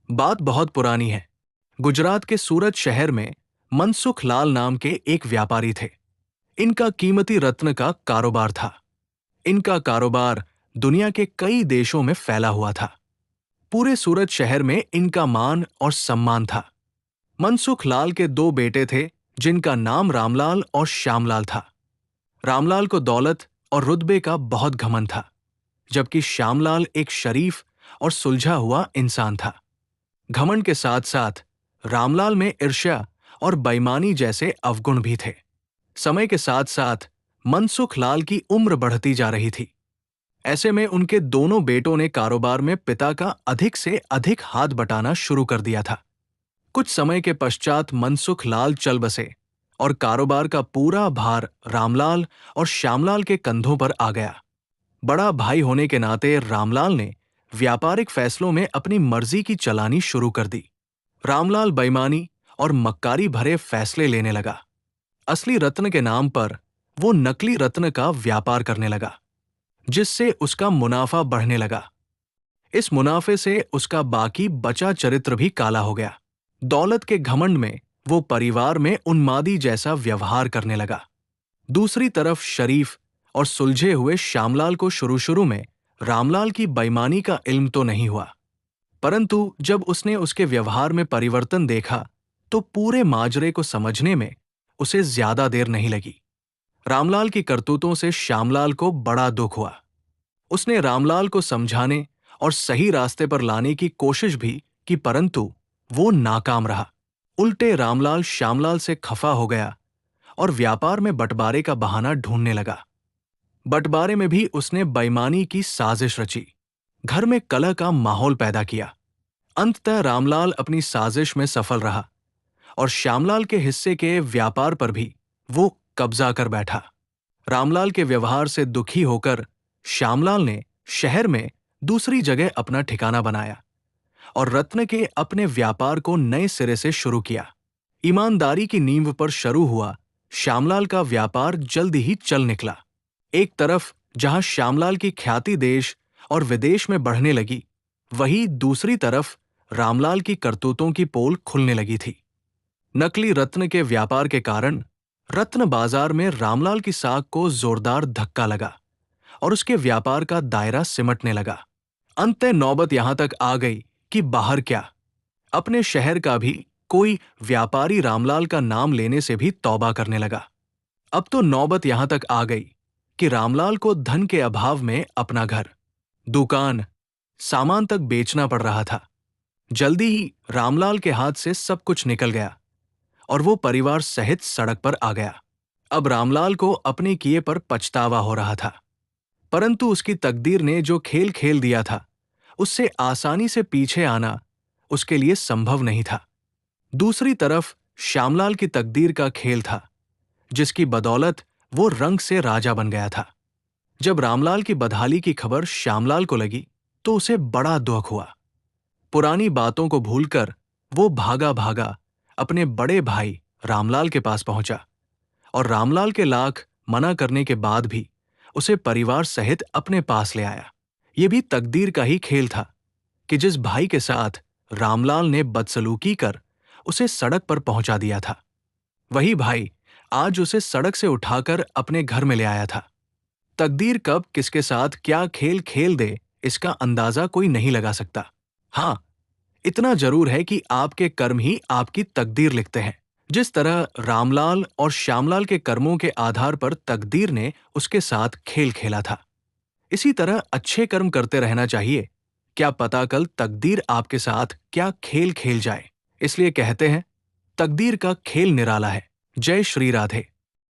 बात बहुत पुरानी है। गुजरात के सूरत शहर में मनसुख लाल नाम के एक व्यापारी थे। इनका कीमती रत्न का कारोबार था। इनका कारोबार दुनिया के कई देशों में फैला हुआ था। पूरे सूरत शहर में इनका मान और सम्मान था। मनसुख लाल के दो बेटे थे जिनका नाम रामलाल और श्यामलाल था। रामलाल को दौलत और रुतबे का बहुत घमंड था, जबकि श्यामलाल एक शरीफ और सुलझा हुआ इंसान था। घमंड के साथ साथ रामलाल में ईर्ष्या और बेईमानी जैसे अवगुण भी थे। समय के साथ साथ मनसुख लाल की उम्र बढ़ती जा रही थी। ऐसे में उनके दोनों बेटों ने कारोबार में पिता का अधिक से अधिक हाथ बटाना शुरू कर दिया था। कुछ समय के पश्चात मनसुख लाल चल बसे और कारोबार का पूरा भार रामलाल और श्यामलाल के कंधों पर आ गया। बड़ा भाई होने के नाते रामलाल ने व्यापारिक फैसलों में अपनी मर्जी की चलानी शुरू कर दी। रामलाल बेईमानी और मक्कारी भरे फैसले लेने लगा। असली रत्न के नाम पर वो नकली रत्न का व्यापार करने लगा, जिससे उसका मुनाफा बढ़ने लगा। इस मुनाफे से उसका बाकी बचा चरित्र भी काला हो गया। दौलत के घमंड में वो परिवार में उन्मादी जैसा व्यवहार करने लगा। दूसरी तरफ शरीफ और सुलझे हुए श्यामलाल को शुरू शुरू में रामलाल की बेईमानी का इल्म तो नहीं हुआ, परंतु जब उसने उसके व्यवहार में परिवर्तन देखा तो पूरे माजरे को समझने में उसे ज्यादा देर नहीं लगी। रामलाल की करतूतों से श्यामलाल को बड़ा दुख हुआ। उसने रामलाल को समझाने और सही रास्ते पर लाने की कोशिश भी की, परंतु वो नाकाम रहा। उल्टे रामलाल श्यामलाल से खफा हो गया और व्यापार में बंटवारे का बहाना ढूंढने लगा। बंटवारे में भी उसने बेईमानी की साजिश रची, घर में कलह का माहौल पैदा किया। अंततः रामलाल अपनी साजिश में सफल रहा और श्यामलाल के हिस्से के व्यापार पर भी वो कब्जा कर बैठा। रामलाल के व्यवहार से दुखी होकर श्यामलाल ने शहर में दूसरी जगह अपना ठिकाना बनाया और रत्न के अपने व्यापार को नए सिरे से शुरू किया। ईमानदारी की नींव पर शुरू हुआ श्यामलाल का व्यापार जल्दी ही चल निकला। एक तरफ जहां श्यामलाल की ख्याति देश और विदेश में बढ़ने लगी, वहीं दूसरी तरफ रामलाल की करतूतों की पोल खुलने लगी थी। नकली रत्न के व्यापार के कारण रत्न बाजार में रामलाल की साख को जोरदार धक्का लगा और उसके व्यापार का दायरा सिमटने लगा। अंततः नौबत यहां तक आ गई कि बाहर क्या, अपने शहर का भी कोई व्यापारी रामलाल का नाम लेने से भी तौबा करने लगा। अब तो नौबत यहां तक आ गई कि रामलाल को धन के अभाव में अपना घर, दुकान, सामान तक बेचना पड़ रहा था। जल्दी ही रामलाल के हाथ से सब कुछ निकल गया और वो परिवार सहित सड़क पर आ गया। अब रामलाल को अपने किए पर पछतावा हो रहा था, परंतु उसकी तकदीर ने जो खेल खेल दिया था, उससे आसानी से पीछे आना उसके लिए संभव नहीं था। दूसरी तरफ श्यामलाल की तकदीर का खेल था, जिसकी बदौलत वो रंग से राजा बन गया था। जब रामलाल की बदहाली की खबर श्यामलाल को लगी तो उसे बड़ा दुख हुआ। पुरानी बातों को भूलकर वो भागा भागा अपने बड़े भाई रामलाल के पास पहुंचा और रामलाल के लाख मना करने के बाद भी उसे परिवार सहित अपने पास ले आया। ये भी तकदीर का ही खेल था कि जिस भाई के साथ रामलाल ने बदसलूकी कर उसे सड़क पर पहुंचा दिया था, वही भाई आज उसे सड़क से उठाकर अपने घर में ले आया था। तकदीर कब किसके साथ क्या खेल खेल दे, इसका अंदाजा कोई नहीं लगा सकता। हाँ, इतना जरूर है कि आपके कर्म ही आपकी तकदीर लिखते हैं। जिस तरह रामलाल और श्यामलाल के कर्मों के आधार पर तकदीर ने उसके साथ खेल खेला था, इसी तरह अच्छे कर्म करते रहना चाहिए। क्या पता कल तकदीर आपके साथ क्या खेल खेल जाए। इसलिए कहते हैं, तकदीर का खेल निराला है। जय श्री राधे।